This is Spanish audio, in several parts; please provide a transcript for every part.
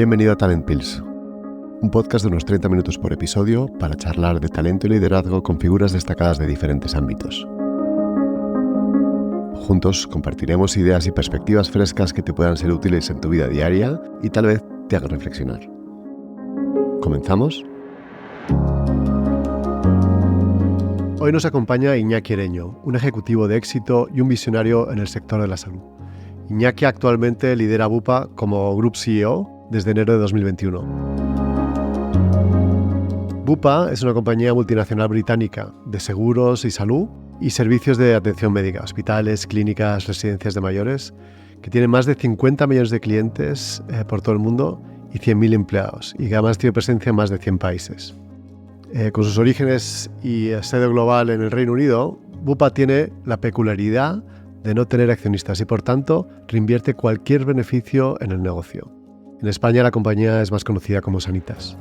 Bienvenido a Talent Pills, un podcast de unos 30 minutos por episodio para charlar de talento y liderazgo con figuras destacadas de diferentes ámbitos. Juntos compartiremos ideas y perspectivas frescas que te puedan ser útiles en tu vida diaria y tal vez te hagan reflexionar. ¿Comenzamos? Hoy nos acompaña Iñaki Ereño, un ejecutivo de éxito y un visionario en el sector de la salud. Iñaki actualmente lidera Bupa como Group CEO desde enero de 2021. Bupa es una compañía multinacional británica de seguros y salud y servicios de atención médica, hospitales, clínicas, residencias de mayores, que tiene más de 50 millones de clientes por todo el mundo y 100.000 empleados, y que además tiene presencia en más de 100 países. Con sus orígenes y sede global en el Reino Unido, Bupa tiene la peculiaridad de no tener accionistas y, por tanto, reinvierte cualquier beneficio en el negocio. En España la compañía es más conocida como Sanitas.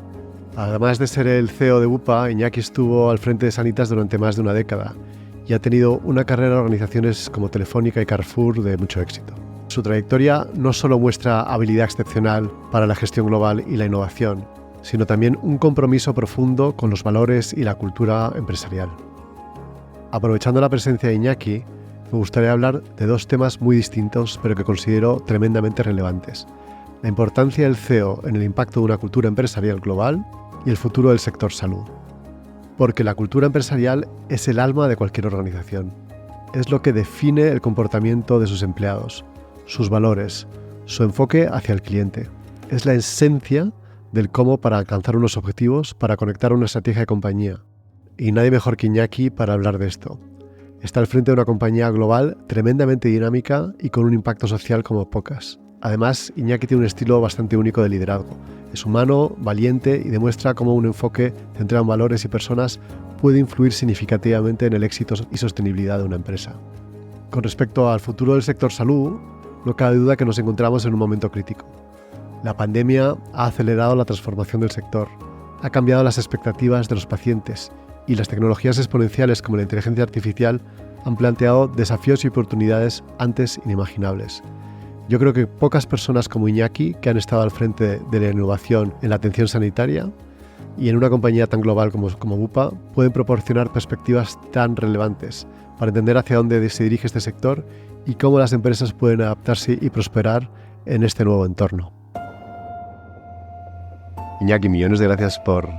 Además de ser el CEO de Bupa, Iñaki estuvo al frente de Sanitas durante más de una década y ha tenido una carrera en organizaciones como Telefónica y Carrefour de mucho éxito. Su trayectoria no solo muestra habilidad excepcional para la gestión global y la innovación, sino también un compromiso profundo con los valores y la cultura empresarial. Aprovechando la presencia de Iñaki, me gustaría hablar de dos temas muy distintos, pero que considero tremendamente relevantes: la importancia del CEO en el impacto de una cultura empresarial global y el futuro del sector salud. Porque la cultura empresarial es el alma de cualquier organización. Es lo que define el comportamiento de sus empleados, sus valores, su enfoque hacia el cliente. Es la esencia del cómo para alcanzar unos objetivos, para conectar una estrategia de compañía. Y nadie mejor que Iñaki para hablar de esto. Está al frente de una compañía global tremendamente dinámica y con un impacto social como pocas. Además, Iñaki tiene un estilo bastante único de liderazgo. Es humano, valiente y demuestra cómo un enfoque centrado en valores y personas puede influir significativamente en el éxito y sostenibilidad de una empresa. Con respecto al futuro del sector salud, no cabe duda que nos encontramos en un momento crítico. La pandemia ha acelerado la transformación del sector, ha cambiado las expectativas de los pacientes y las tecnologías exponenciales como la inteligencia artificial han planteado desafíos y oportunidades antes inimaginables. Yo creo que pocas personas como Iñaki, que han estado al frente de la innovación en la atención sanitaria y en una compañía tan global como Bupa, pueden proporcionar perspectivas tan relevantes para entender hacia dónde se dirige este sector y cómo las empresas pueden adaptarse y prosperar en este nuevo entorno. Iñaki, millones de gracias por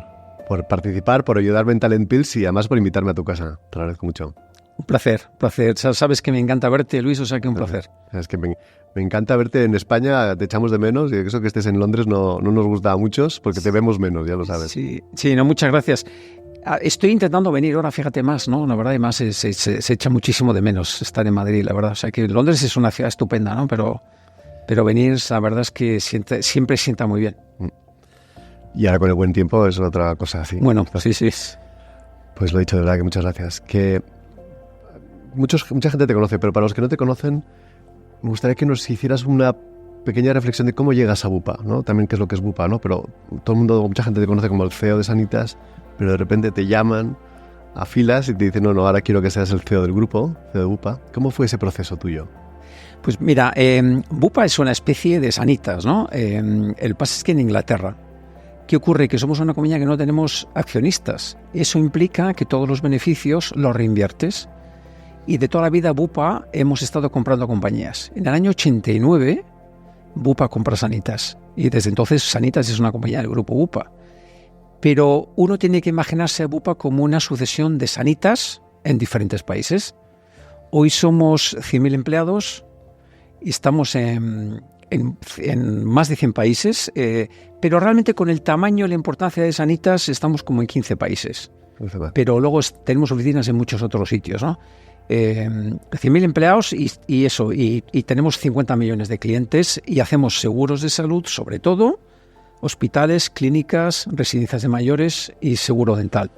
participar, por ayudarme en Talent Pills y además por invitarme a tu casa. Te lo agradezco mucho. Un placer. Sabes que me encanta verte, Luis, o sea que un placer. Es que me encanta verte en España, te echamos de menos, y eso que estés en Londres no nos gusta a muchos porque te vemos menos, ya lo sabes. Sí, no, muchas gracias. Estoy intentando venir ahora, fíjate más, ¿no? La verdad, además se echa muchísimo de menos estar en Madrid, la verdad. O sea que Londres es una ciudad estupenda, ¿no? Pero venir, la verdad es que siempre sienta muy bien. Y ahora con el buen tiempo es otra cosa así. Bueno, sí. Pues lo dicho, de verdad que muchas gracias. Que mucha gente te conoce, pero para los que no te conocen, me gustaría que nos hicieras una pequeña reflexión de cómo llegas a Bupa, ¿no? También qué es lo que es Bupa, ¿no? Pero mucha gente te conoce como el CEO de Sanitas, pero de repente te llaman a filas y te dicen, no, ahora quiero que seas el CEO del grupo, CEO de Bupa. ¿Cómo fue ese proceso tuyo? Pues mira, Bupa es una especie de Sanitas, ¿no? El paso es que en Inglaterra, ¿qué ocurre? Que somos una compañía que no tenemos accionistas. Eso implica que todos los beneficios los reinviertes. Y de toda la vida Bupa hemos estado comprando compañías. En el año 89, Bupa compra Sanitas. Y desde entonces Sanitas es una compañía del grupo Bupa. Pero uno tiene que imaginarse a Bupa como una sucesión de Sanitas en diferentes países. Hoy somos 100.000 empleados y estamos en más de 100 países, pero realmente con el tamaño y la importancia de Sanitas estamos como en 15 países. Pero luego tenemos oficinas en muchos otros sitios, ¿no? 100.000 empleados y tenemos 50 millones de clientes y hacemos seguros de salud, sobre todo, hospitales, clínicas, residencias de mayores y seguro dental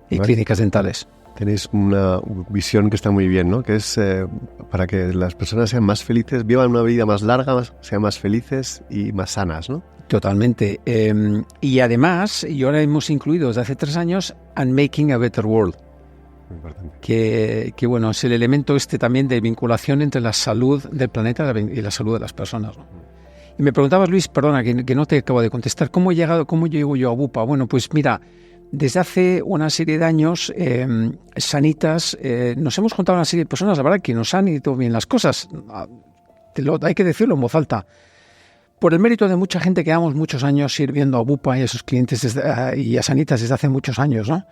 y clínicas dentales. Tenéis una visión que está muy bien, ¿no? Que es para que las personas sean más felices, vivan una vida más larga, sean más felices y más sanas, ¿no? Totalmente. Y además, y ahora hemos incluido desde hace 3 años And Making a Better World. Muy importante. Que bueno, es el elemento también de vinculación entre la salud del planeta y la salud de las personas, ¿no? Y me preguntabas, Luis, perdona, que no te acabo de contestar, ¿cómo llego yo a Bupa? Bueno, pues mira, desde hace una serie de años, Sanitas, nos hemos juntado una serie de personas, la verdad, que nos han ido bien las cosas. Hay que decirlo en voz alta. Por el mérito de mucha gente que llevamos muchos años sirviendo a Bupa y a sus clientes y a Sanitas desde hace muchos años, ¿no?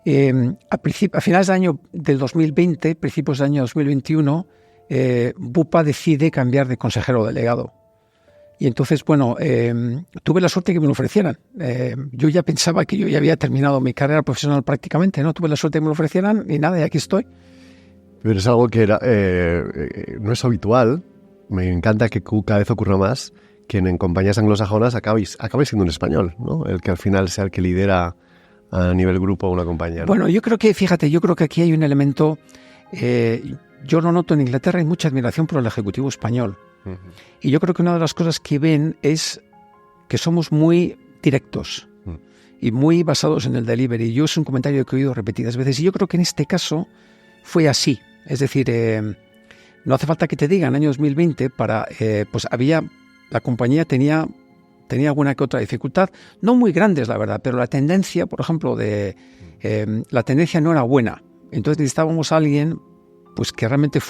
A finales del 2020, principios del año 2021, Bupa decide cambiar de consejero delegado. Y entonces, bueno, tuve la suerte que me lo ofrecieran. Yo ya pensaba que yo ya había terminado mi carrera profesional prácticamente, ¿no? Tuve la suerte que me lo ofrecieran y nada, y aquí estoy. Pero es algo que no es habitual. Me encanta que cada vez ocurra más que en compañías anglosajonas acabe siendo un español, ¿no? El que al final sea el que lidera a nivel grupo una compañía, ¿no? Bueno, yo creo que aquí hay un elemento... yo lo noto en Inglaterra, hay mucha admiración por el ejecutivo español. Uh-huh. Y yo creo que una de las cosas que ven es que somos muy directos y muy basados en el delivery. Yo es un comentario que he oído repetidas veces y yo creo que en este caso fue así. Es decir, no hace falta que te digan, en el año 2020, la compañía tenía alguna que otra dificultad, no muy grandes, la verdad, pero la tendencia, por ejemplo, la tendencia no era buena. Entonces necesitábamos a alguien pues, que realmente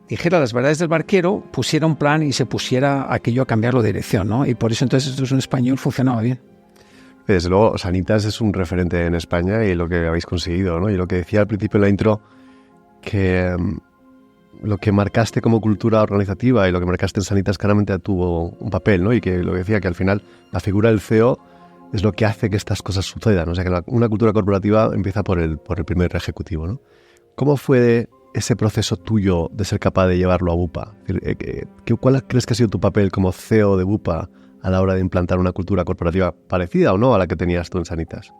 dijera las verdades del barquero, pusiera un plan y se pusiera aquello a cambiarlo de dirección, ¿no? Y por eso entonces esto es un español, funcionaba bien. Desde luego, Sanitas es un referente en España y lo que habéis conseguido, ¿no? Y lo que decía al principio en la intro, que lo que marcaste como cultura organizativa y lo que marcaste en Sanitas claramente tuvo un papel, ¿no? Y que lo que decía, que al final la figura del CEO es lo que hace que estas cosas sucedan, ¿no? O sea, que una cultura corporativa empieza por el primer ejecutivo, ¿no? ¿Cómo fue ese proceso tuyo de ser capaz de llevarlo a Bupa? ¿Cuál crees que ha sido tu papel como CEO de Bupa a la hora de implantar una cultura corporativa parecida o no a la que tenías tú en Sanitas?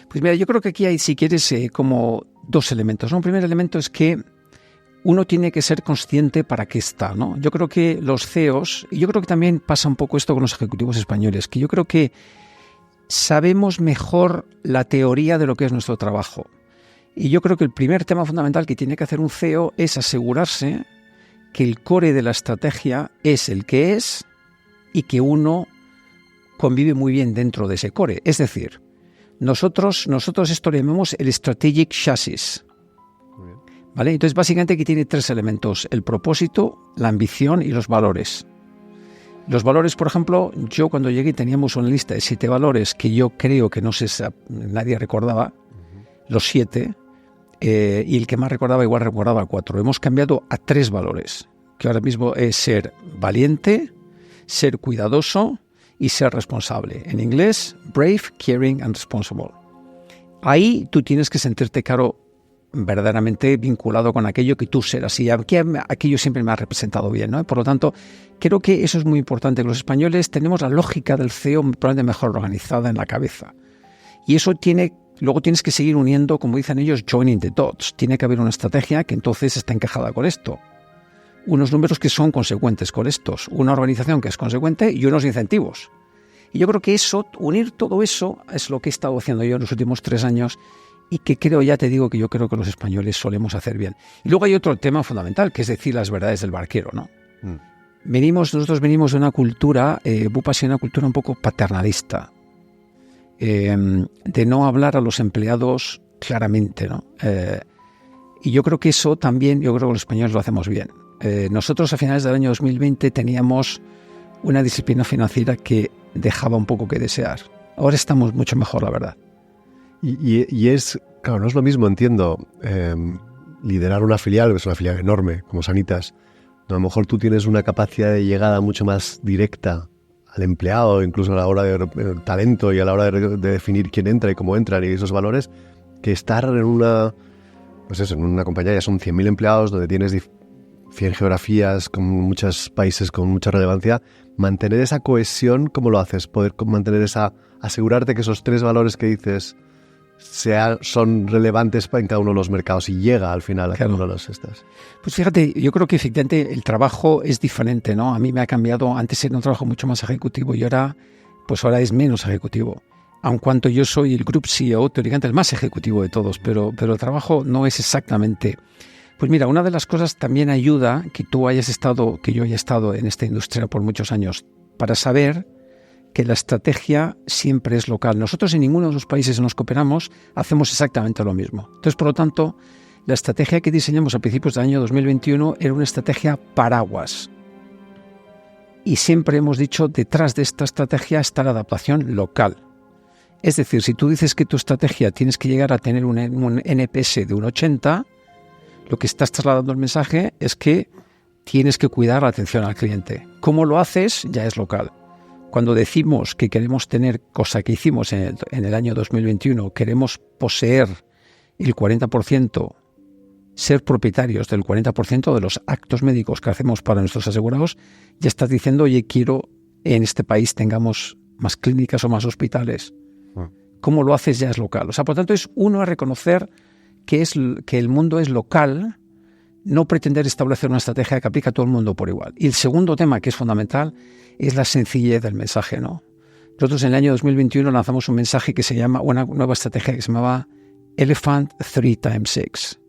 Pues mira, yo creo que aquí hay, si quieres, como dos elementos, ¿no? Un primer elemento es que uno tiene que ser consciente para qué está, ¿no? Yo creo que los CEOs, y yo creo que también pasa un poco esto con los ejecutivos españoles, que yo creo que sabemos mejor la teoría de lo que es nuestro trabajo. Y yo creo que el primer tema fundamental que tiene que hacer un CEO es asegurarse que el core de la estrategia es el que es y que uno convive muy bien dentro de ese core. Es decir, nosotros esto le llamamos el Strategic Chassis. ¿Vale? Entonces, básicamente aquí tiene tres elementos: el propósito, la ambición y los valores. Los valores, por ejemplo, yo cuando llegué teníamos una lista de 7 valores que yo creo que nadie recordaba, los 7, y el que más recordaba igual recordaba 4. Hemos cambiado a 3 valores, que ahora mismo es ser valiente, ser cuidadoso y ser responsable. En inglés, brave, caring and responsible. Ahí tú tienes que sentirte, claro, verdaderamente vinculado con aquello que tú serás, y aquello siempre me ha representado bien, ¿no? Por lo tanto, creo que eso es muy importante. Los españoles tenemos la lógica del CEO probablemente mejor organizada en la cabeza. Y eso luego tienes que seguir uniendo, como dicen ellos, joining the dots. Tiene que haber una estrategia que entonces está encajada con esto. Unos números que son consecuentes con estos. Una organización que es consecuente y unos incentivos. Y yo creo que unir todo eso es lo que he estado haciendo yo en los últimos 3 años y que yo creo que los españoles solemos hacer bien. Y luego hay otro tema fundamental, que es decir las verdades del barquero, ¿no? Nosotros venimos de una cultura, Bupa ha sido una cultura un poco paternalista, de no hablar a los empleados claramente, ¿no? Y yo creo que eso también, yo creo que los españoles lo hacemos bien. Nosotros a finales del año 2020 teníamos una disciplina financiera que dejaba un poco que desear. Ahora estamos mucho mejor, la verdad. Y es, claro, no es lo mismo, entiendo, liderar una filial, que es una filial enorme, como Sanitas. A lo mejor tú tienes una capacidad de llegada mucho más directa al empleado, incluso a la hora de talento y a la hora de definir quién entra y cómo entran y esos valores, que estar en una compañía, ya son 100.000 empleados, donde tienes 100 geografías, con muchos países con mucha relevancia. Mantener esa cohesión, ¿cómo lo haces? Poder mantener asegurarte que esos 3 valores que dices son relevantes en cada uno de los mercados y llega al final a cada uno de los estas. Pues fíjate, yo creo que efectivamente el trabajo es diferente, ¿no? A mí me ha cambiado. Antes era un trabajo mucho más ejecutivo y ahora es menos ejecutivo. Aun cuanto yo soy el Group CEO, teóricamente el más ejecutivo de todos, pero el trabajo no es exactamente Pues mira, una de las cosas también ayuda que yo haya estado en esta industria por muchos años, para saber que la estrategia siempre es local. Nosotros en ninguno de los países en los que operamos hacemos exactamente lo mismo. Entonces, por lo tanto, la estrategia que diseñamos a principios del año 2021 era una estrategia paraguas. Y siempre hemos dicho, detrás de esta estrategia está la adaptación local. Es decir, si tú dices que tu estrategia tienes que llegar a tener un NPS de un 80, lo que estás trasladando el mensaje es que tienes que cuidar la atención al cliente. ¿Cómo lo haces? Ya es local. Cuando decimos que queremos tener, cosa que hicimos en el año 2021, queremos poseer el 40%, ser propietarios del 40% de los actos médicos que hacemos para nuestros asegurados, ya estás diciendo, oye, quiero en este país tengamos más clínicas o más hospitales. ¿Cómo lo haces? Ya es local. O sea, por tanto, es reconocer que el mundo es local, no pretender establecer una estrategia que aplique a todo el mundo por igual. Y el segundo tema, que es fundamental, es la sencillez del mensaje, ¿no? Nosotros en el año 2021 lanzamos un mensaje que se llama, una nueva estrategia que se llamaba Elephant 3x6.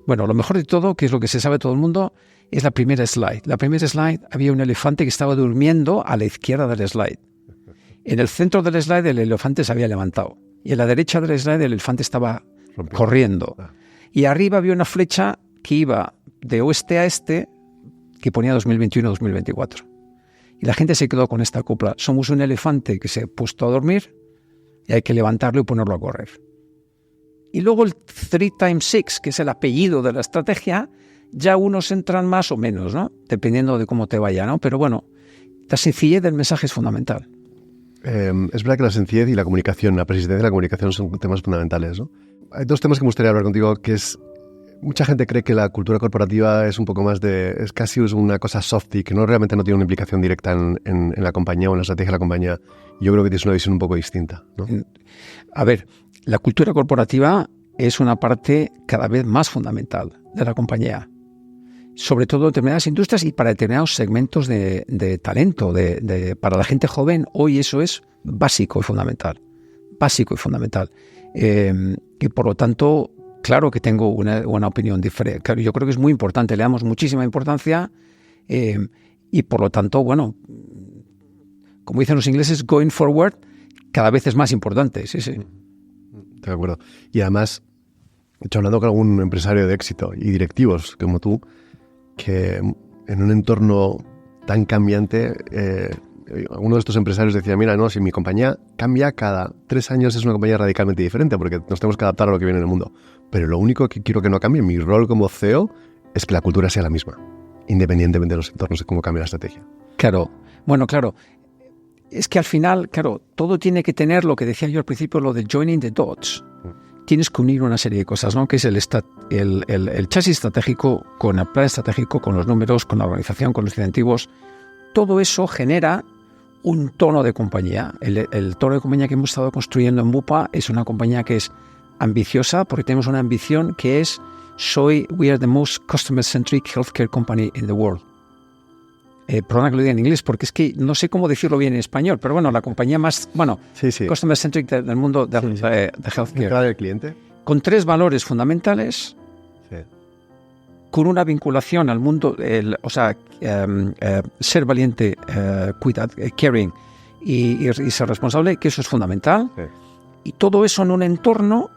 Bueno, lo mejor de todo, que es lo que se sabe todo el mundo, es la primera slide. La primera slide había un elefante que estaba durmiendo a la izquierda del slide. En el centro del slide el elefante se había levantado. Y en la derecha del slide el elefante estaba corriendo. Y arriba había una flecha que iba de oeste a este que ponía 2021-2024. Y la gente se quedó con esta copla. Somos un elefante que se ha puesto a dormir y hay que levantarlo y ponerlo a correr. Y luego el 3x6, que es el apellido de la estrategia, ya unos entran más o menos, ¿no? Dependiendo de cómo te vaya, ¿no? Pero bueno, la sencillez del mensaje es fundamental. Es verdad que la sencillez y la comunicación, la persistencia y la comunicación son temas fundamentales, ¿no? Hay dos temas que me gustaría hablar contigo, que es... Mucha gente cree que la cultura corporativa es un poco más es casi una cosa softy, que realmente no tiene una implicación directa en la compañía o en la estrategia de la compañía. Yo creo que tienes una visión un poco distinta, ¿no? A ver, la cultura corporativa es una parte cada vez más fundamental de la compañía, sobre todo en determinadas industrias y para determinados segmentos de talento. Para la gente joven, hoy eso es básico y fundamental. Básico y fundamental. Y por lo tanto... Claro que tengo una opinión diferente. Claro, yo creo que es muy importante, le damos muchísima importancia y por lo tanto, bueno, como dicen los ingleses, going forward cada vez es más importante. Sí, sí. De acuerdo. Y además, he hecho hablando con algún empresario de éxito y directivos como tú, que en un entorno tan cambiante, uno de estos empresarios decía, mira, no, si mi compañía cambia cada 3 años es una compañía radicalmente diferente porque nos tenemos que adaptar a lo que viene en el mundo. Pero lo único que quiero que no cambie, mi rol como CEO, es que la cultura sea la misma, independientemente de los entornos, de cómo cambie la estrategia. Claro, bueno, claro. Es que al final, claro, todo tiene que tener lo que decía yo al principio, lo de joining the dots. Tienes que unir una serie de cosas, ¿no? Que es el chasis estratégico con el plan estratégico, con los números, con la organización, con los incentivos. Todo eso genera un tono de compañía. El tono de compañía que hemos estado construyendo en Bupa es una compañía que es ambiciosa porque tenemos una ambición que es we are the most customer-centric healthcare company in the world. Perdona que lo diga en inglés porque es que no sé cómo decirlo bien en español, pero bueno, la compañía más, sí. customer-centric del mundo de healthcare. ¿Cada del cliente? Con 3 valores fundamentales, sí. Con una vinculación al mundo, ser valiente, caring y ser responsable, que eso es fundamental. Sí. Y todo eso en un entorno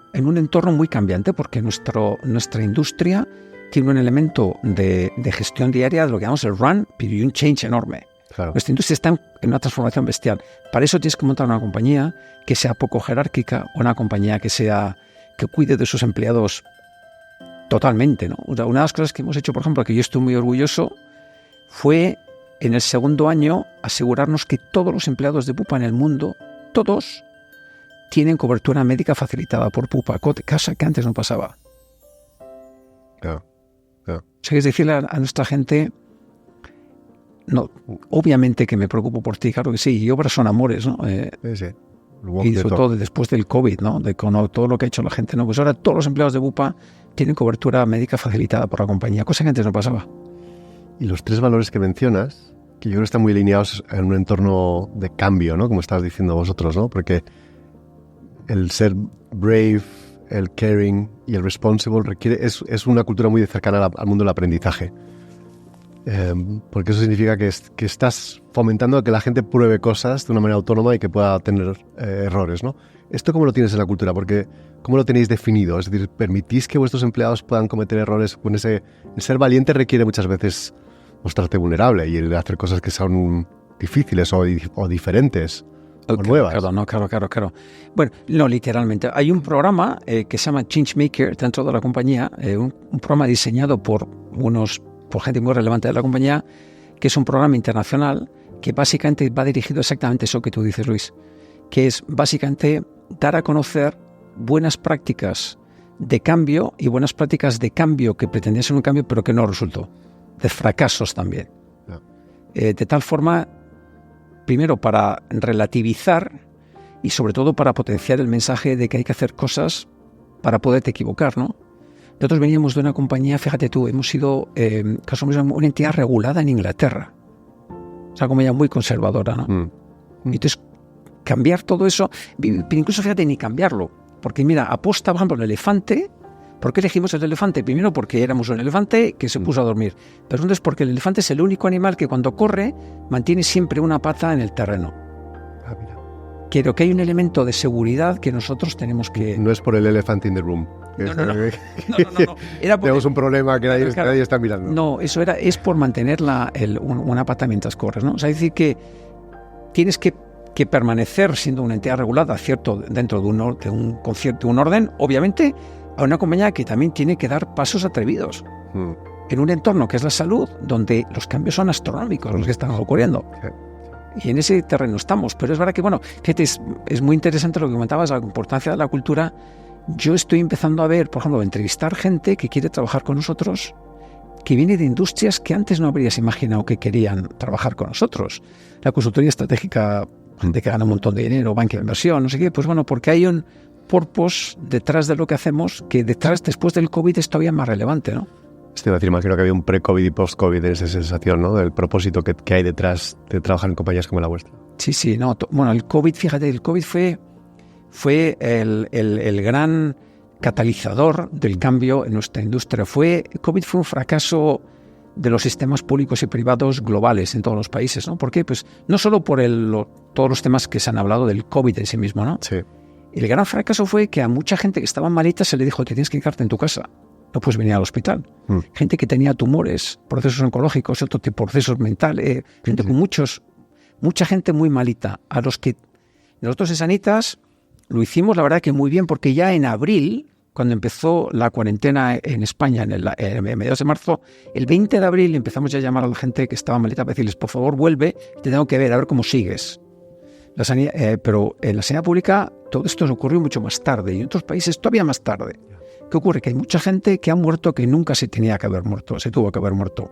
muy cambiante, porque nuestra industria tiene un elemento de gestión diaria de lo que llamamos el run, pero y un change enorme. Claro. Nuestra industria está en una transformación bestial. Para eso tienes que montar una compañía que sea poco jerárquica, una compañía que cuide de sus empleados totalmente, ¿no? Una de las cosas que hemos hecho, por ejemplo, que yo estoy muy orgulloso, fue en el segundo año asegurarnos que todos los empleados de Bupa en el mundo, todos, tienen cobertura médica facilitada por Bupa, cosa que antes no pasaba. Claro. O sea, es decirle a nuestra gente, no, obviamente que me preocupo por ti, claro que sí, y obras son amores, ¿no? Sí. Y sobre todo después del COVID, ¿no? Con todo lo que ha hecho la gente, ¿no? Pues ahora todos los empleados de Bupa tienen cobertura médica facilitada por la compañía, cosa que antes no pasaba. Y los 3 valores que mencionas, que yo creo que están muy alineados en un entorno de cambio, ¿no? Como estabas diciendo vosotros, ¿no? Porque el ser brave, el caring y el responsible es una cultura muy cercana al mundo del aprendizaje. Porque eso significa que estás fomentando que la gente pruebe cosas de una manera autónoma y que pueda tener errores, ¿no? ¿Esto cómo lo tienes en la cultura? Porque ¿cómo lo tenéis definido? Es decir, ¿permitís que vuestros empleados puedan cometer errores? El ser valiente requiere muchas veces mostrarte vulnerable y el hacer cosas que son difíciles o diferentes o nuevas. Claro. Bueno, no, literalmente. Hay un programa que se llama Changemaker dentro de la compañía, un programa diseñado por gente muy relevante de la compañía, que es un programa internacional que básicamente va dirigido exactamente a eso que tú dices, Luis, que es básicamente dar a conocer buenas prácticas de cambio y buenas prácticas de cambio que pretendían ser un cambio pero que no resultó, de fracasos también. No. De tal forma, primero para relativizar y sobre todo para potenciar el mensaje de que hay que hacer cosas para poderte equivocar, ¿no? Nosotros veníamos de una compañía, fíjate tú, hemos sido una entidad regulada en Inglaterra. Es una compañía muy conservadora, ¿no? Entonces, cambiar todo eso, incluso fíjate, ni cambiarlo. Porque mira, aposta, por ejemplo, el elefante. ¿Por qué elegimos el elefante? Primero porque éramos un elefante que se puso a dormir. Pero entonces porque el elefante es el único animal que cuando corre mantiene siempre una pata en el terreno. Mira. Creo que hay un elemento de seguridad que nosotros tenemos que... No es por el elephant in the room. No. Tenemos un problema que nadie está mirando. No, es por mantener una pata mientras corres, ¿no? O sea, es decir que tienes que permanecer siendo una entidad regulada, cierto, dentro de un concierto, un orden, obviamente, a una compañía que también tiene que dar pasos atrevidos. En un entorno que es la salud, donde los cambios son astronómicos los que están ocurriendo. Y en ese terreno estamos. Pero es verdad que, bueno, fíjate, es muy interesante lo que comentabas, la importancia de la cultura. Yo estoy empezando a ver, por ejemplo, entrevistar gente que quiere trabajar con nosotros, que viene de industrias que antes no habrías imaginado que querían trabajar con nosotros. La consultoría estratégica, gente que gana un montón de dinero, banca de inversión, no sé qué, pues bueno, porque hay un purpose detrás de lo que hacemos que después del COVID es todavía más relevante, ¿no? Te iba a decir, imagino que había un pre-COVID y post-COVID en esa sensación, ¿no? Del propósito que hay detrás de trabajar en compañías como la vuestra. Sí, no. Bueno, el COVID, fíjate, el COVID fue el gran catalizador del cambio en nuestra industria. COVID fue un fracaso de los sistemas públicos y privados globales en todos los países, ¿no? ¿Por qué? Pues no solo por todos los temas que se han hablado del COVID en sí mismo, ¿no? Sí. El gran fracaso fue que a mucha gente que estaba malita se le dijo: te tienes que quedarte en tu casa, no puedes venir al hospital. Gente que tenía tumores, procesos oncológicos, otro tipo de procesos mentales, gente con mucha gente muy malita, a los que nosotros en Sanitas lo hicimos, la verdad, que muy bien, porque ya en abril, cuando empezó la cuarentena en España, en mediados de marzo, el 20 de abril empezamos ya a llamar a la gente que estaba malita para decirles: por favor, vuelve, te tengo que ver, a ver cómo sigues. Pero en la sanidad pública todo esto ocurrió mucho más tarde, y en otros países todavía más tarde. ¿Qué ocurre? Que hay mucha gente que ha muerto que nunca se tenía que haber muerto, se tuvo que haber muerto.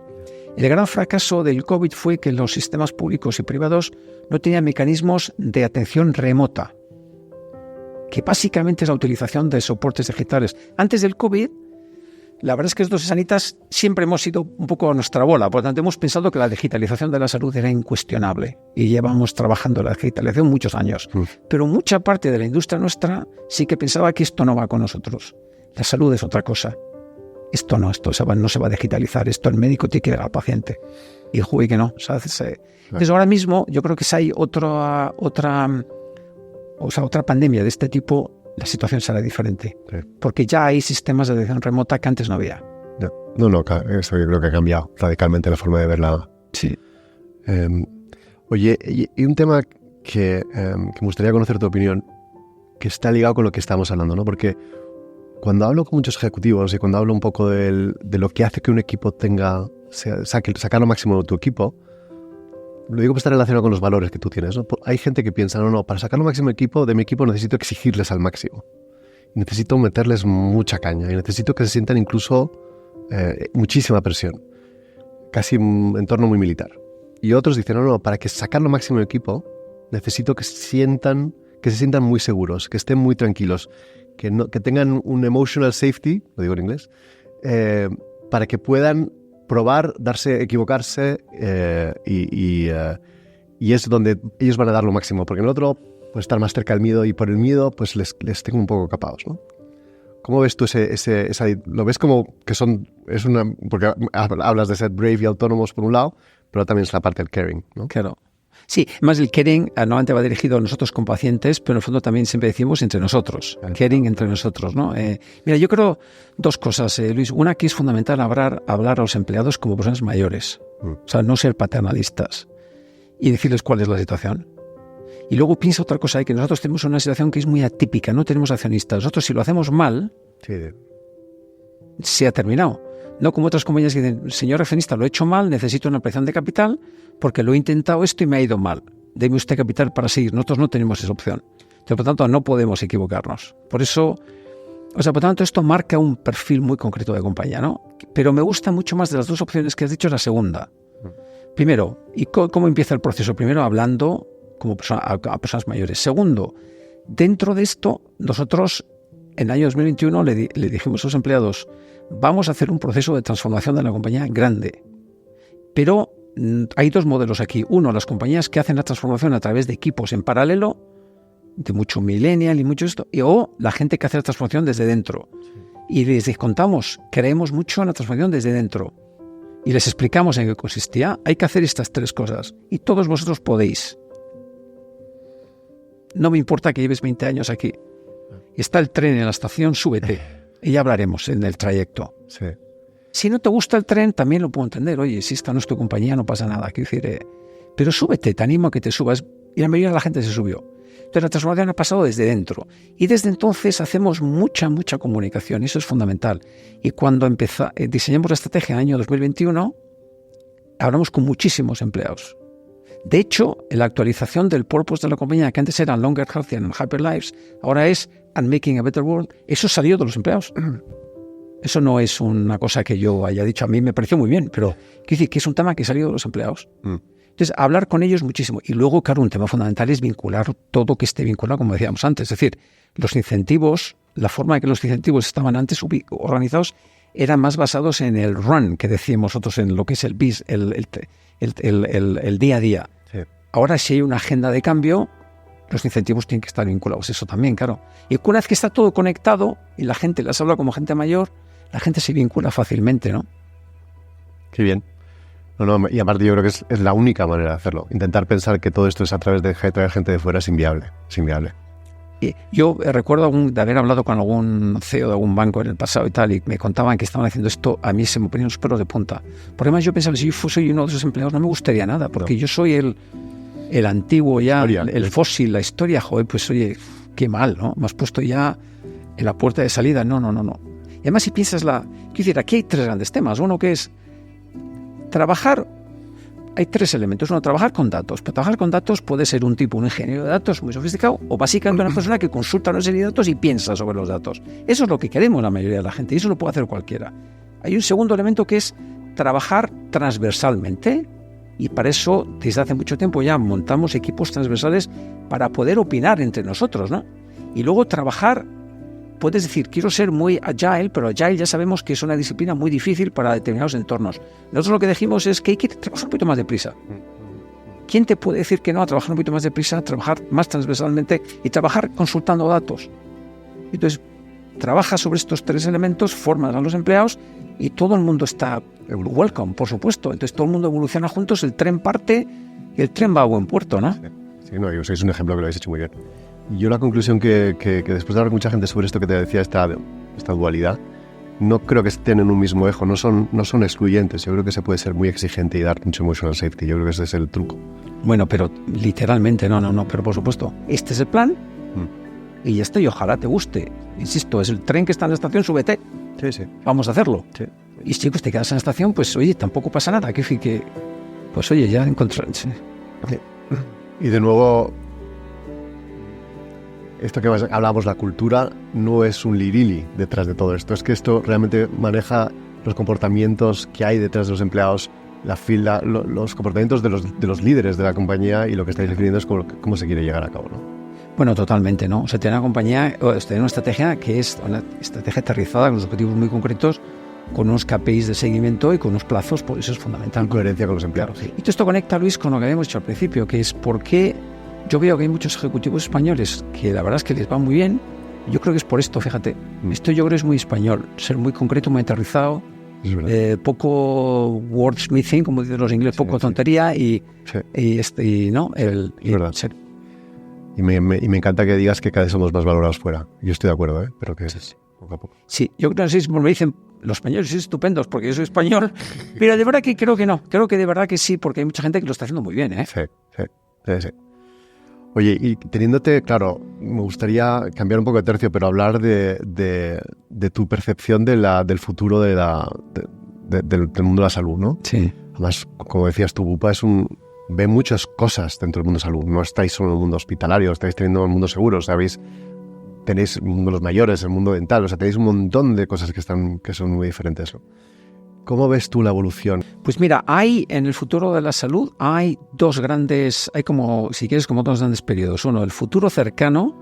El gran fracaso del COVID fue que los sistemas públicos y privados no tenían mecanismos de atención remota, que básicamente es la utilización de soportes digitales. Antes del COVID, la verdad es que estos Sanitas siempre hemos ido un poco a nuestra bola, por lo tanto hemos pensado que la digitalización de la salud era incuestionable y llevamos trabajando la digitalización muchos años. Pero mucha parte de la industria nuestra sí que pensaba que esto no va con nosotros. La salud es otra cosa. Esto no se va a digitalizar, esto el médico tiene que ver al paciente. Y juegue que no. Entonces ahora mismo yo creo que si hay otra pandemia de este tipo, la situación será diferente. Sí. Porque ya hay sistemas de detección remota que antes no había. No, eso yo creo que ha cambiado radicalmente la forma de verla. Sí. Oye, y un tema que me gustaría conocer tu opinión, que está ligado con lo que estamos hablando, ¿no? Porque cuando hablo con muchos ejecutivos y cuando hablo un poco de lo que hace que un equipo sacar lo máximo de tu equipo, lo digo que está relacionado con los valores que tú tienes, ¿no? Hay gente que piensa, no, para sacar lo máximo de mi equipo necesito exigirles al máximo. Necesito meterles mucha caña y necesito que se sientan incluso muchísima presión. Casi un entorno muy militar. Y otros dicen, no, para que sacar lo máximo del equipo necesito que se sientan muy seguros, que estén muy tranquilos, que tengan un emotional safety, lo digo en inglés, para que puedan probar, equivocarse y es donde ellos van a dar lo máximo, porque en el otro pues estar más cerca del miedo y por el miedo pues les tengo un poco capados, ¿no? ¿Cómo ves tú lo ves como que porque hablas de ser brave y autónomos por un lado, pero también es la parte del caring, ¿no? Claro. Sí, más el caring normalmente va dirigido a nosotros como pacientes, pero en el fondo también siempre decimos entre nosotros, caring entre nosotros, ¿no? Mira, yo creo dos cosas, Luis. Una, que es fundamental hablar a los empleados como personas mayores, o sea, no ser paternalistas y decirles cuál es la situación. Y luego piensa otra cosa, que nosotros tenemos una situación que es muy atípica, no tenemos accionistas. Nosotros, si lo hacemos mal, se ha terminado. No como otras compañías que dicen, señor accionista, lo he hecho mal, necesito una ampliación de capital porque lo he intentado esto y me ha ido mal. Deme usted capital para seguir. Nosotros no tenemos esa opción. Entonces, por tanto, no podemos equivocarnos. Por eso, por tanto, esto marca un perfil muy concreto de compañía, ¿no? Pero me gusta mucho más de las dos opciones que has dicho, la segunda. Primero, ¿y cómo empieza el proceso? Primero, hablando como a personas mayores. Segundo, dentro de esto, nosotros en el año 2021 le dijimos a los empleados, vamos a hacer un proceso de transformación de la compañía grande. Pero hay dos modelos aquí. Uno, las compañías que hacen la transformación a través de equipos en paralelo, de mucho millennial y mucho esto, o la gente que hace la transformación desde dentro. Y les contamos, creemos mucho en la transformación desde dentro. Y les explicamos en qué consistía. Hay que hacer estas tres cosas. Y todos vosotros podéis. No me importa que lleves 20 años aquí. Está el tren en la estación, súbete. Y ya hablaremos en el trayecto. Sí. Si no te gusta el tren, también lo puedo entender. Oye, si esta no es tu compañía, no pasa nada. Quiero decir, pero súbete, te animo a que te subas. Y la mayoría de la gente se subió. Entonces la transformación ha pasado desde dentro. Y desde entonces hacemos mucha comunicación. Y eso es fundamental. Y cuando diseñamos la estrategia en el año 2021, hablamos con muchísimos empleados. De hecho, en la actualización del purpose de la compañía, que antes era Longer, Healthier and Happier Lives, ahora es And Making a Better World, eso salió de los empleados. Eso no es una cosa que yo haya dicho. A mí me pareció muy bien, pero quiero decir que es un tema que salió de los empleados. Entonces, hablar con ellos muchísimo. Y luego, claro, un tema fundamental es vincular todo que esté vinculado, como decíamos antes. Es decir, los incentivos, la forma en que los incentivos estaban antes organizados, eran más basados en el run, que decíamos nosotros, en lo que es el biz, el día a día. Sí. Ahora, si hay una agenda de cambio, los incentivos tienen que estar vinculados. Eso también, claro. Y una vez que está todo conectado y la gente les habla como gente mayor, la gente se vincula fácilmente, ¿no? Qué bien. No, y aparte yo creo que es la única manera de hacerlo. Intentar pensar que todo esto es a través de traer gente de fuera es inviable. Es inviable. Y yo recuerdo de haber hablado con algún CEO de algún banco en el pasado y tal, y me contaban que estaban haciendo esto. A mí se me ponían los pelos de punta. Porque además yo pensaba, si yo soy uno de esos empleados, no me gustaría nada, porque yo soy el antiguo ya, el fósil, la historia. Joder, pues oye, qué mal, ¿no? Me has puesto ya en la puerta de salida. No. Y además, si piensas quiero decir, aquí hay tres grandes temas. Uno que es trabajar. Hay tres elementos. Uno, trabajar con datos. Pero trabajar con datos puede ser un ingeniero de datos muy sofisticado, o básicamente una persona que consulta una serie de datos y piensa sobre los datos. Eso es lo que queremos la mayoría de la gente, y eso lo puede hacer cualquiera. Hay un segundo elemento que es trabajar transversalmente, y para eso, desde hace mucho tiempo ya montamos equipos transversales para poder opinar entre nosotros, ¿no? Y luego trabajar, puedes decir, quiero ser muy agile, pero agile ya sabemos que es una disciplina muy difícil para determinados entornos. Nosotros lo que dijimos es que hay que trabajar un poquito más deprisa. ¿Quién te puede decir que no a trabajar un poquito más deprisa, trabajar más transversalmente y trabajar consultando datos? Entonces, trabajas sobre estos tres elementos, formas a los empleados y todo el mundo está welcome, por supuesto. Entonces, todo el mundo evoluciona juntos, el tren parte y el tren va a buen puerto, ¿no? Sí, sois un ejemplo que lo habéis hecho muy bien. Yo la conclusión que después de hablar con mucha gente sobre esto que te decía, esta dualidad, no creo que estén en un mismo eje, no son excluyentes. Yo creo que se puede ser muy exigente y dar mucho emotional safety. Yo creo que ese es el truco. Bueno, pero literalmente, no, pero por supuesto, este es el plan y ya está, y ojalá te guste. Insisto, es el tren que está en la estación, súbete. Sí. Vamos a hacerlo. Sí. Y si te quedas en la estación, pues oye, tampoco pasa nada. Pues oye, ya encontraré. Sí. Y de nuevo, esto que hablábamos, la cultura, no es un lirili detrás de todo esto. Es que esto realmente maneja los comportamientos que hay detrás de los empleados, la fila, los comportamientos de los líderes de la compañía, y lo que estáis definiendo es cómo se quiere llegar a cabo, ¿no? Bueno, totalmente, ¿no? O sea, tiene una estrategia que es una estrategia aterrizada con unos objetivos muy concretos, con unos KPIs de seguimiento y con unos plazos, por eso es fundamental. En coherencia con los empleados. Sí. Y todo esto conecta, Luis, con lo que habíamos dicho al principio, que es por qué yo veo que hay muchos ejecutivos españoles que la verdad es que les va muy bien, Yo creo que es por esto, fíjate. Esto yo creo es muy español, ser muy concreto, muy aterrizado, poco wordsmithing, como dicen los ingleses, poco tontería y ¿no? Es verdad. Y me encanta que digas que cada vez somos más valorados fuera. Yo estoy de acuerdo, pero que poco a poco. Sí, yo creo que sí, me dicen los españoles son estupendos porque yo soy español, pero de verdad que creo que no. Creo que de verdad que sí, porque hay mucha gente que lo está haciendo muy bien, ¿eh? Sí. Oye, y teniéndote, claro, me gustaría cambiar un poco de tercio, pero hablar de tu percepción del futuro del mundo de la salud, ¿no? Sí. Además, como decías tú, Bupa ve muchas cosas dentro del mundo de salud. No estáis solo en el mundo hospitalario, estáis teniendo el mundo seguro, ¿sabéis? Tenéis el mundo de los mayores, el mundo dental, o sea, tenéis un montón de cosas que son muy diferentes, ¿no? ¿Cómo ves tú la evolución? Pues mira, en el futuro de la salud hay dos grandes, si quieres, como dos grandes periodos. Uno, el futuro cercano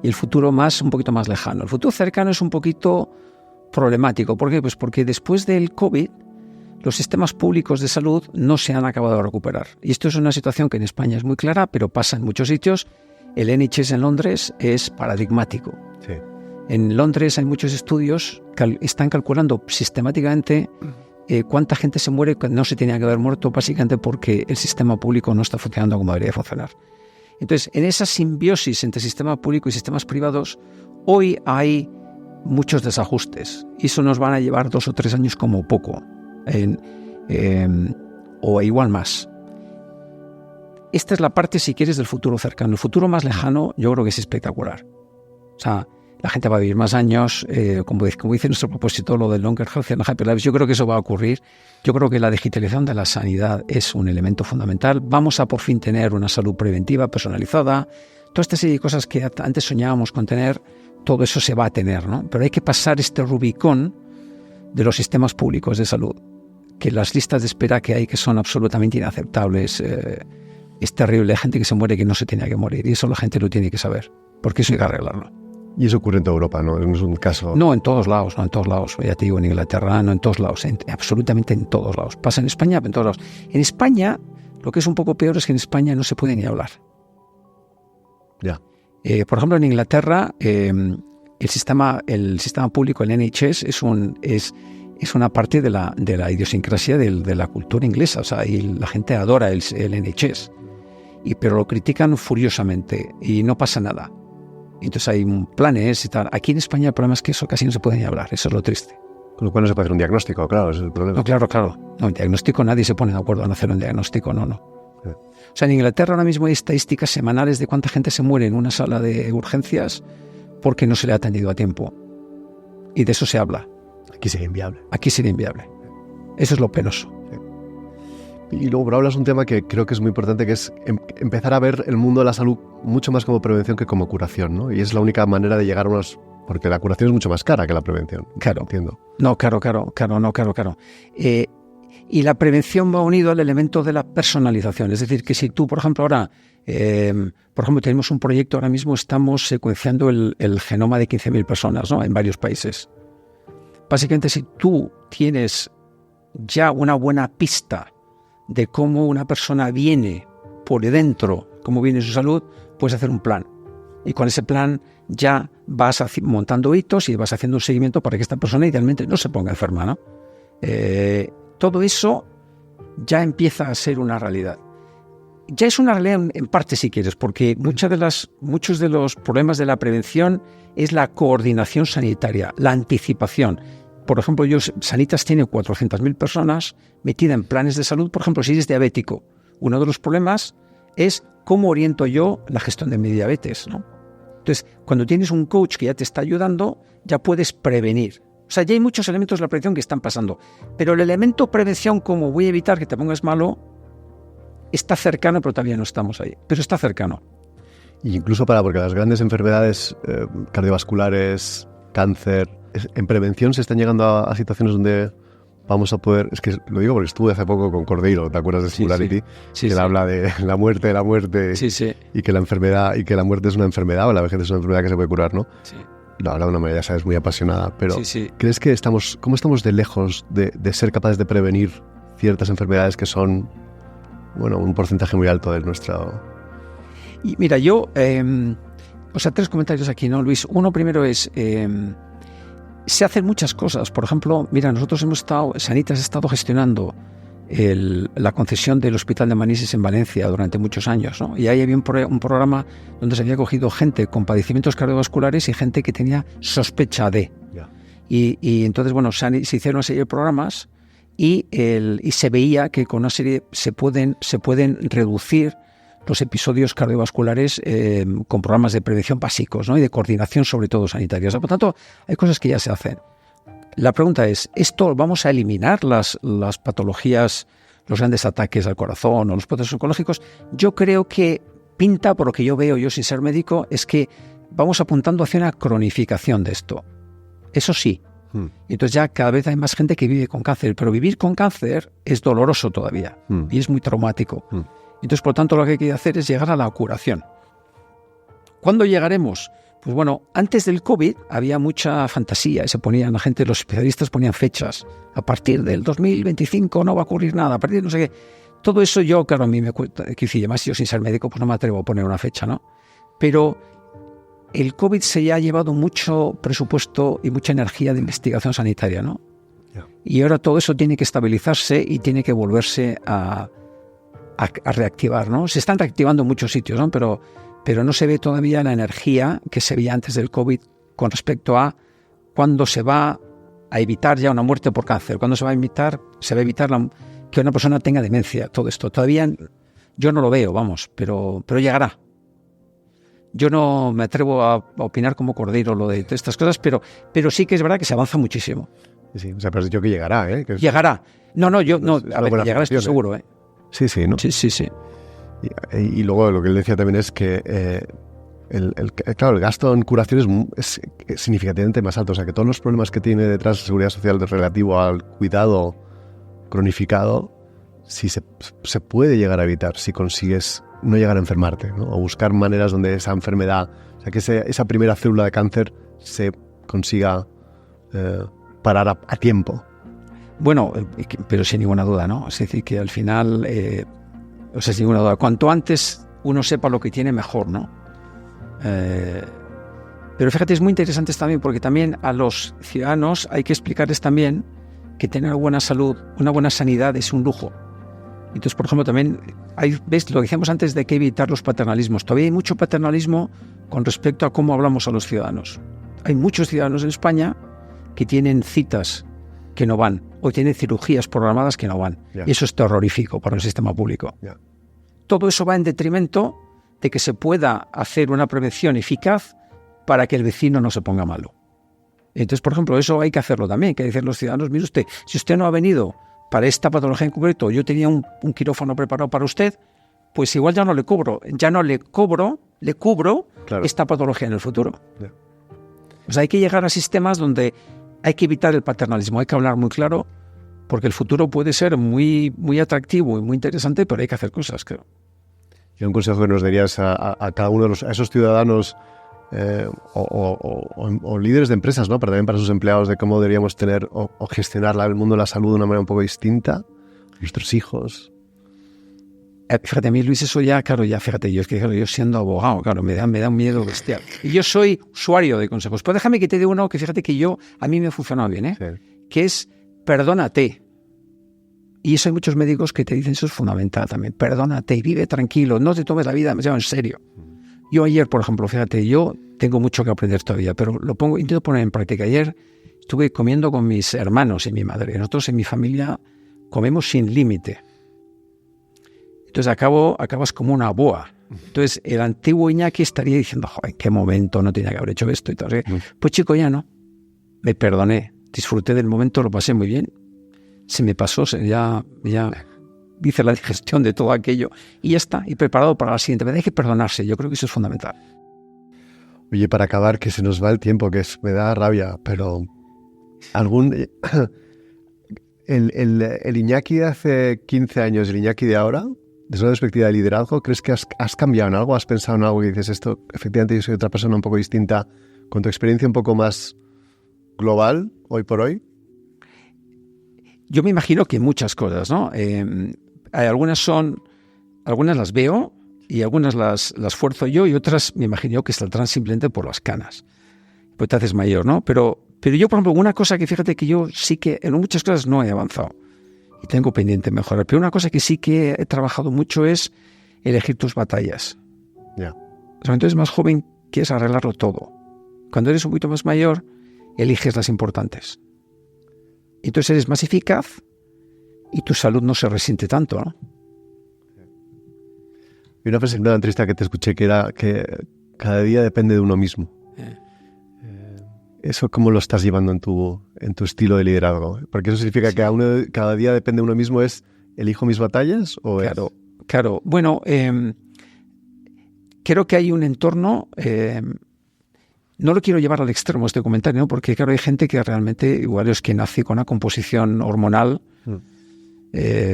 y el futuro un poquito más lejano. El futuro cercano es un poquito problemático. ¿Por qué? Pues porque después del COVID, los sistemas públicos de salud no se han acabado de recuperar. Y esto es una situación que en España es muy clara, pero pasa en muchos sitios. El NHS en Londres es paradigmático. Sí. En Londres hay muchos estudios que están calculando sistemáticamente cuánta gente se muere cuando no se tenía que haber muerto, básicamente porque el sistema público no está funcionando como debería funcionar. Entonces, en esa simbiosis entre sistema público y sistemas privados, hoy hay muchos desajustes y eso nos van a llevar 2 o 3 años como poco, o igual más. Esta es la parte, si quieres, del futuro cercano. El futuro más lejano yo creo que es espectacular. O sea, la gente va a vivir más años, como dice nuestro propósito, lo del Longer Health and Happy Lives, yo creo que eso va a ocurrir. Yo creo que la digitalización de la sanidad es un elemento fundamental. Vamos a por fin tener una salud preventiva, personalizada. Toda esta serie de cosas que antes soñábamos con tener, todo eso se va a tener, ¿no? Pero hay que pasar este Rubicón de los sistemas públicos de salud, que las listas de espera que hay que son absolutamente inaceptables. Es terrible, hay gente que se muere que no se tenía que morir y eso la gente lo tiene que saber, porque eso hay que arreglarlo. Y eso ocurre en toda Europa, ¿no? No es un caso... No en todos lados. Ya te digo, en Inglaterra, no en todos lados. Absolutamente en todos lados. Pasa en España, pero en todos lados. En España, lo que es un poco peor es que en España no se puede ni hablar. Ya. Por ejemplo, en Inglaterra, el sistema público, el NHS, es una parte de la idiosincrasia de la cultura inglesa. O sea, y la gente adora el NHS. Pero lo critican furiosamente y no pasa nada. Entonces hay planes y tal. Aquí en España el problema es que eso casi no se puede ni hablar. Eso es lo triste. Con lo cual no se puede hacer un diagnóstico, claro, ese es el problema. No, claro. No, en diagnóstico nadie se pone de acuerdo en hacer un diagnóstico, no. Sí. O sea, en Inglaterra ahora mismo hay estadísticas semanales de cuánta gente se muere en una sala de urgencias porque no se le ha atendido a tiempo. Y de eso se habla. Aquí sería inviable. Eso es lo penoso. Y luego hablas un tema que creo que es muy importante, que es empezar a ver el mundo de la salud mucho más como prevención que como curación, ¿no? Y es la única manera de llegar a unos... Porque la curación es mucho más cara que la prevención. Claro. Entiendo. No, claro. Y la prevención va unido al elemento de la personalización. Es decir, que si tú, por ejemplo, ahora... tenemos un proyecto, ahora mismo estamos secuenciando el genoma de 15.000 personas, ¿no? En varios países. Básicamente, si tú tienes ya una buena pista de cómo una persona viene por dentro, cómo viene su salud, puedes hacer un plan. Y con ese plan ya vas montando hitos y vas haciendo un seguimiento para que esta persona idealmente no se ponga enferma, ¿no? Todo eso ya empieza a ser una realidad. Ya es una realidad en parte, si quieres, porque muchos de los problemas de la prevención es la coordinación sanitaria, la anticipación. Por ejemplo, Sanitas tiene 400.000 personas metidas en planes de salud. Por ejemplo, si eres diabético, uno de los problemas es cómo oriento yo la gestión de mi diabetes, ¿no? Entonces, cuando tienes un coach que ya te está ayudando, ya puedes prevenir. O sea, ya hay muchos elementos de la prevención que están pasando. Pero el elemento prevención, como voy a evitar que te pongas malo, está cercano, pero todavía no estamos ahí. Pero está cercano. Y incluso porque las grandes enfermedades cardiovasculares, cáncer, en prevención se están llegando a situaciones donde vamos a poder... Es que lo digo porque estuve hace poco con Cordeiro, ¿te acuerdas de Singularity? Sí, que él habla de la muerte, y que la enfermedad, y que la muerte es una enfermedad, o la vejez es una enfermedad que se puede curar, ¿no? Sí. Lo habla de una manera, ya sabes, muy apasionada, pero ¿crees que cómo estamos de lejos de ser capaces de prevenir ciertas enfermedades que son, bueno, un porcentaje muy alto de nuestra... Y mira, yo O sea, 3 comentarios aquí, ¿no, Luis? Uno primero es, se hacen muchas cosas. Por ejemplo, mira, nosotros Sanitas ha estado gestionando la concesión del Hospital de Manises en Valencia durante muchos años, ¿no? Y ahí había un programa donde se había cogido gente con padecimientos cardiovasculares y gente que tenía sospecha de. Yeah. Y entonces, bueno, se hicieron una serie de programas y se veía que con una serie se pueden reducir los episodios cardiovasculares con programas de prevención básicos, ¿no? Y de coordinación, sobre todo sanitarias. Por lo tanto, hay cosas que ya se hacen. La pregunta es, ¿esto vamos a eliminar las patologías, los grandes ataques al corazón o los procesos oncológicos? Yo creo que pinta, por lo que yo veo, yo sin ser médico, es que vamos apuntando hacia una cronificación de esto. Eso sí. Entonces ya cada vez hay más gente que vive con cáncer, pero vivir con cáncer es doloroso todavía y es muy traumático. Entonces, por lo tanto, lo que hay que hacer es llegar a la curación. ¿Cuándo llegaremos? Pues bueno, antes del COVID había mucha fantasía y la gente, los especialistas ponían fechas. A partir del 2025 no va a ocurrir nada, a partir de no sé qué. Todo eso yo, claro, a mí me cuesta, además yo sin ser médico, pues no me atrevo a poner una fecha, ¿no? Pero el COVID se ya ha llevado mucho presupuesto y mucha energía de investigación sanitaria, ¿no? Yeah. Y ahora todo eso tiene que estabilizarse y tiene que volverse a reactivar, ¿no? Se están reactivando en muchos sitios, ¿no? Pero no se ve todavía la energía que se veía antes del COVID con respecto a cuándo se va a evitar ya una muerte por cáncer, cuándo se va a evitar que una persona tenga demencia, todo esto. Todavía yo no lo veo, vamos, pero llegará. Yo no me atrevo a opinar como Cordero lo de estas cosas, pero sí que es verdad que se avanza muchísimo. Sí, o sea, pero has dicho que llegará, ¿eh? Llegará. Llegará, estoy seguro, ¿eh? Sí, ¿no? Sí. Y luego lo que él decía también es que el gasto en curación es significativamente más alto. O sea, que todos los problemas que tiene detrás la Seguridad Social relativo al cuidado cronificado, si se puede llegar a evitar, si consigues no llegar a enfermarte, ¿no? O buscar maneras donde esa enfermedad, o sea, que esa primera célula de cáncer se consiga parar a tiempo. Bueno, pero sin ninguna duda, ¿no? Es decir, que al final, sin ninguna duda, cuanto antes uno sepa lo que tiene, mejor, ¿no? Pero fíjate, es muy interesante también, porque también a los ciudadanos hay que explicarles también que tener buena salud, una buena sanidad es un lujo. Entonces, por ejemplo, también ves lo que decíamos antes de que evitar los paternalismos. Todavía hay mucho paternalismo con respecto a cómo hablamos a los ciudadanos. Hay muchos ciudadanos en España que tienen citas que no van, o tienen cirugías programadas que no van. Yeah. Y eso es terrorífico para el sistema público. Yeah. Todo eso va en detrimento de que se pueda hacer una prevención eficaz para que el vecino no se ponga malo. Entonces, por ejemplo, eso hay que hacerlo también. Hay que decir a los ciudadanos, mire usted, si usted no ha venido para esta patología en concreto, yo tenía un quirófano preparado para usted, pues igual ya no le cubro, le cubro claro. Esta patología en el futuro. Yeah. O sea, hay que llegar a sistemas donde hay que evitar el paternalismo, hay que hablar muy claro, porque el futuro puede ser muy, muy atractivo y muy interesante, pero hay que hacer cosas, creo. ¿Y un consejo que nos darías a cada uno de a esos ciudadanos o líderes de empresas, ¿no? Pero también para sus empleados, de cómo deberíamos tener o gestionar el mundo de la salud de una manera un poco distinta? Nuestros hijos. Fíjate, a mí, Luis, eso ya, claro, fíjate, yo siendo abogado, claro, me da un miedo bestial. Y yo soy usuario de consejos. Pues déjame que te dé uno que fíjate que a mí me ha funcionado bien, ¿eh? Sí. Que es, perdónate. Y eso hay muchos médicos que te dicen, eso es fundamental también. Perdónate y vive tranquilo, no te tomes la vida demasiado en serio. Yo ayer, por ejemplo, fíjate, yo tengo mucho que aprender todavía, pero intento poner en práctica. Ayer estuve comiendo con mis hermanos y mi madre. Nosotros en mi familia comemos sin límite. Entonces acabas como una boa. Entonces el antiguo Iñaki estaría diciendo, joder, ¿en qué momento no tenía que haber hecho esto? Y todo. Pues chico, ya no. Me perdoné, disfruté del momento, lo pasé muy bien. Se me pasó, ya hice la digestión de todo aquello y ya está, y preparado para la siguiente vez. Hay que perdonarse, yo creo que eso es fundamental. Oye, para acabar, que se nos va el tiempo, me da rabia, pero el Iñaki de hace 15 años y el Iñaki de ahora, desde una perspectiva de liderazgo, ¿crees que has cambiado en algo? ¿Has pensado en algo que dices, esto, efectivamente yo soy otra persona un poco distinta, con tu experiencia un poco más global, hoy por hoy? Yo me imagino que muchas cosas, ¿no? Algunas las veo y algunas las fuerzo yo y otras me imagino yo que saldrán simplemente por las canas. Pues te haces mayor, ¿no? Pero yo, por ejemplo, una cosa que fíjate que yo sí que en muchas cosas no he avanzado y tengo pendiente mejorar, pero una cosa que sí que he trabajado mucho es elegir tus batallas. Ya. O sea, entonces más joven quieres arreglarlo todo. Cuando eres un poquito más mayor, eliges las importantes. Entonces eres más eficaz y tu salud no se resiente tanto, ¿no? Y una frase en una entrevista que te escuché que era que cada día depende de uno mismo. ¿Eso cómo lo estás llevando en tu estilo de liderazgo? Porque eso significa que cada día depende de uno mismo. ¿Es elijo mis batallas? O Claro. Bueno, creo que hay un entorno... no lo quiero llevar al extremo este comentario, ¿no? Porque claro, hay gente que realmente igual es que nace con una composición hormonal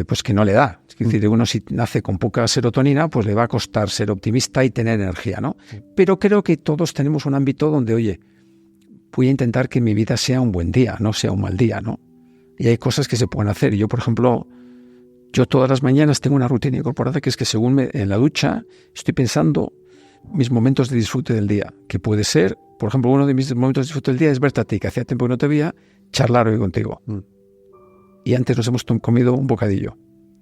pues que no le da. Es decir, uno si nace con poca serotonina, pues le va a costar ser optimista y tener energía, ¿no? Pero creo que todos tenemos un ámbito donde, oye, voy a intentar que mi vida sea un buen día, no sea un mal día, ¿no? Y hay cosas que se pueden hacer. Yo, por ejemplo, todas las mañanas tengo una rutina incorporada que es que según en la ducha estoy pensando mis momentos de disfrute del día, que puede ser, por ejemplo, uno de mis momentos de disfrute del día es verte a ti, que hacía tiempo que no te veía, charlar hoy contigo. Y antes nos hemos comido un bocadillo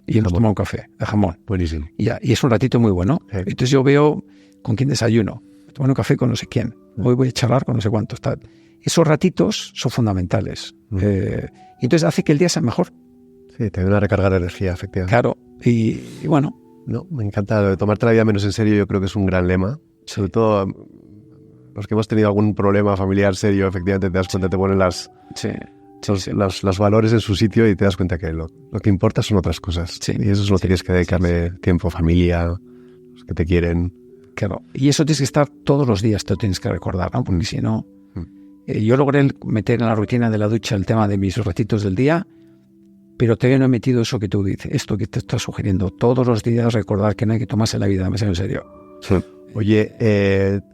y hemos tomado un café de jamón. Buenísimo. Y es un ratito muy bueno. Entonces yo veo con quién desayuno, tomar un café con no sé quién, hoy voy a charlar con no sé cuántos. Tal. Esos ratitos son fundamentales. Y entonces hace que el día sea mejor. Sí, te ayuda a recargar energía, efectivamente. Claro, y bueno. No, me encanta lo de tomarte la vida menos en serio. Yo creo que es un gran lema. Sí. Sobre todo los que hemos tenido algún problema familiar serio, efectivamente te das cuenta, te ponen los valores en su sitio y te das cuenta que lo que importa son otras cosas. Sí. Y eso es lo que tienes que dedicarle tiempo, familia, los que te quieren. Claro, y eso tienes que estar todos los días, te lo tienes que recordar, ¿no? Porque si no... yo logré meter en la rutina de la ducha el tema de mis ratitos del día, pero todavía no he metido eso que tú dices, esto que te estás sugiriendo. Todos los días recordar que no hay que tomarse la vida demasiado en serio. Sí. Oye,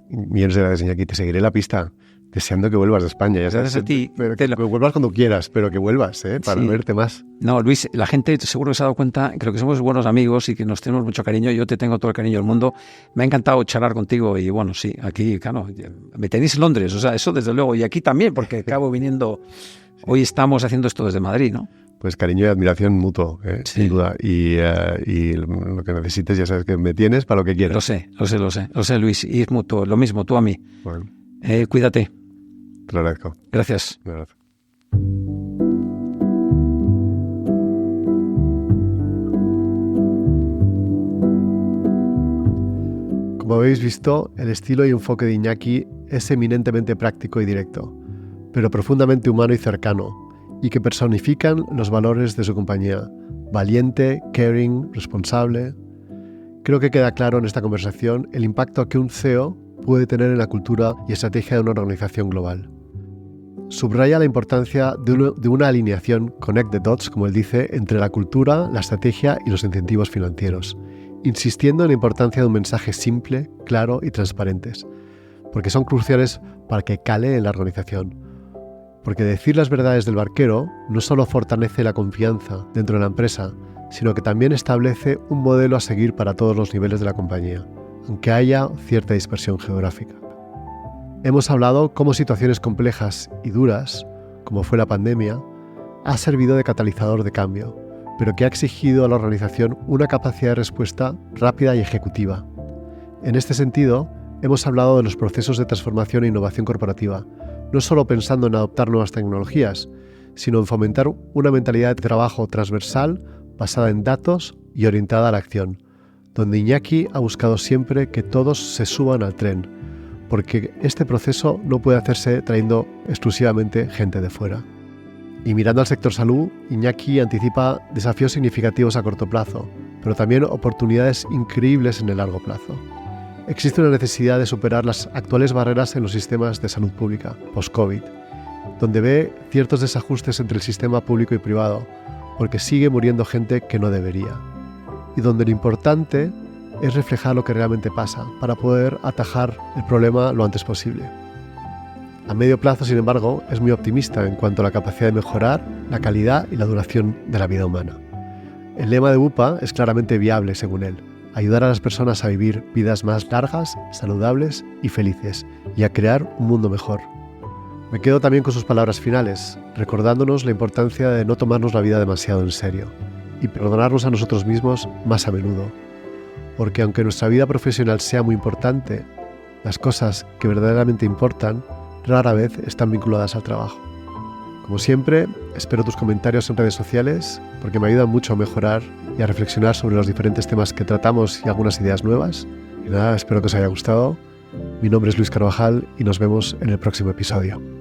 millones de gracias, Iñaki. Te seguiré la pista, deseando que vuelvas de España. Ya sabes, gracias a ti. Que vuelvas cuando quieras, pero que vuelvas, para verte más. No, Luis, la gente seguro que se ha dado cuenta, creo que somos buenos amigos y que nos tenemos mucho cariño. Yo te tengo todo el cariño del mundo. Me ha encantado charlar contigo y bueno, sí, aquí, claro, me tenéis en Londres, o sea, eso desde luego. Y aquí también, porque acabo viniendo, hoy estamos haciendo esto desde Madrid, ¿no? Pues cariño y admiración mutuo, sin duda. Y lo que necesites, ya sabes que me tienes para lo que quieras. Lo sé, Luis. Y es mutuo, lo mismo, tú a mí. Bueno. Cuídate. Te lo agradezco. Gracias. Un abrazo. Como habéis visto, el estilo y enfoque de Iñaki es eminentemente práctico y directo, pero profundamente humano y cercano, y que personifican los valores de su compañía. Valiente, caring, responsable. Creo que queda claro en esta conversación el impacto que un CEO puede tener en la cultura y estrategia de una organización global. Subraya la importancia de una alineación, connect the dots, como él dice, entre la cultura, la estrategia y los incentivos financieros, insistiendo en la importancia de un mensaje simple, claro y transparentes, porque son cruciales para que cale en la organización. Porque decir las verdades del barquero no solo fortalece la confianza dentro de la empresa, sino que también establece un modelo a seguir para todos los niveles de la compañía, aunque haya cierta dispersión geográfica. Hemos hablado cómo situaciones complejas y duras, como fue la pandemia, ha servido de catalizador de cambio, pero que ha exigido a la organización una capacidad de respuesta rápida y ejecutiva. En este sentido, hemos hablado de los procesos de transformación e innovación corporativa, no solo pensando en adoptar nuevas tecnologías, sino en fomentar una mentalidad de trabajo transversal basada en datos y orientada a la acción, donde Iñaki ha buscado siempre que todos se suban al tren, porque este proceso no puede hacerse trayendo exclusivamente gente de fuera. Y mirando al sector salud, Iñaki anticipa desafíos significativos a corto plazo, pero también oportunidades increíbles en el largo plazo. Existe una necesidad de superar las actuales barreras en los sistemas de salud pública, post-COVID, donde ve ciertos desajustes entre el sistema público y privado, porque sigue muriendo gente que no debería, y donde lo importante es reflejar lo que realmente pasa, para poder atajar el problema lo antes posible. A medio plazo, sin embargo, es muy optimista en cuanto a la capacidad de mejorar la calidad y la duración de la vida humana. El lema de Bupa es claramente viable, según él, ayudar a las personas a vivir vidas más largas, saludables y felices, y a crear un mundo mejor. Me quedo también con sus palabras finales, recordándonos la importancia de no tomarnos la vida demasiado en serio y perdonarnos a nosotros mismos más a menudo, porque aunque nuestra vida profesional sea muy importante, las cosas que verdaderamente importan rara vez están vinculadas al trabajo. Como siempre, espero tus comentarios en redes sociales porque me ayudan mucho a mejorar y a reflexionar sobre los diferentes temas que tratamos y algunas ideas nuevas. Y nada, espero que os haya gustado. Mi nombre es Luis Carvajal y nos vemos en el próximo episodio.